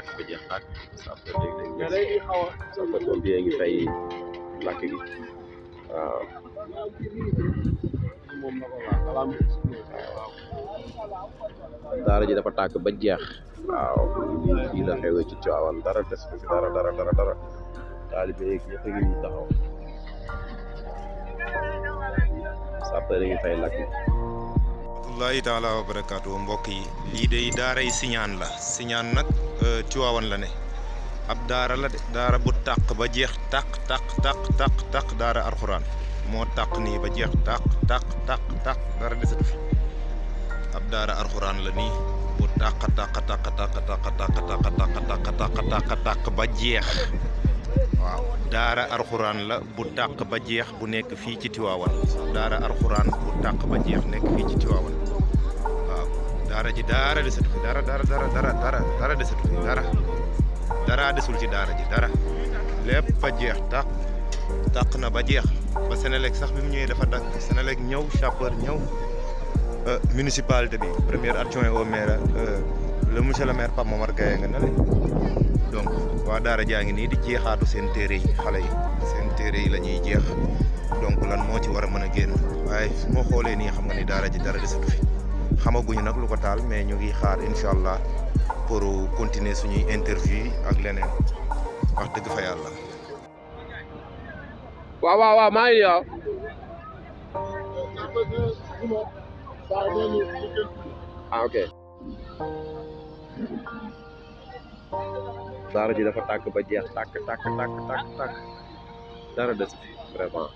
tàkk ba jeex tàkk sapeur léegi sapeur pompier ngi fay lakk gi waaw daara ji dafa tàkk ba jeex waaw lii la xewee ci Tivaouane dara des fi dara taalibe yeeg ñëpp a ngi ñu taxaw sapeur ngi fay lakk wallaahi taala wa barakaatu mbokk yi lii de daara yi Siñaan la Siñaan nag Tivaouane la ne ab daara la de daara bu tàq ba jeex tàq daara alxuraan moo tàq nii ba jeex tàq dara desatu fi ab daara alxuraan la nii bu tàq ba jeex waaw daara alxuraan la bu tàq ba jeex bu nekk fii ci Tivaouane daara alxuraan bu tàq ba jeex nekk fii ci Tivaouane waaw daara ji dara desatu fi dara desatu fi dara desul ci daara ji dara lépp ba jeex tàq na ba jeex ba Senelec sax bi mu ñëwee dafa dakk Senelec ñëw sapeur ñëw municipalité bi premier adjoint au maire le monsieur le maire Pape Momar Gaye nga na le donc waa daara jaa ngi nii di jeexaatu seen téere yi xale yi seen téere yi la ñuy jeex donc lan moo ci war a mën a génn waaye su ma xoolee nii xam nga ni daara ji dara desatu fi xamaguñu nag lu ko taal mais ñu ngi xaar incha allah pour continuer suñuy interview yi ak leneen wax dëgg fa yàlla. waaw maa ngi yow ok daara ji dafa tàkk ba jeex tàkk dara des fi vraiment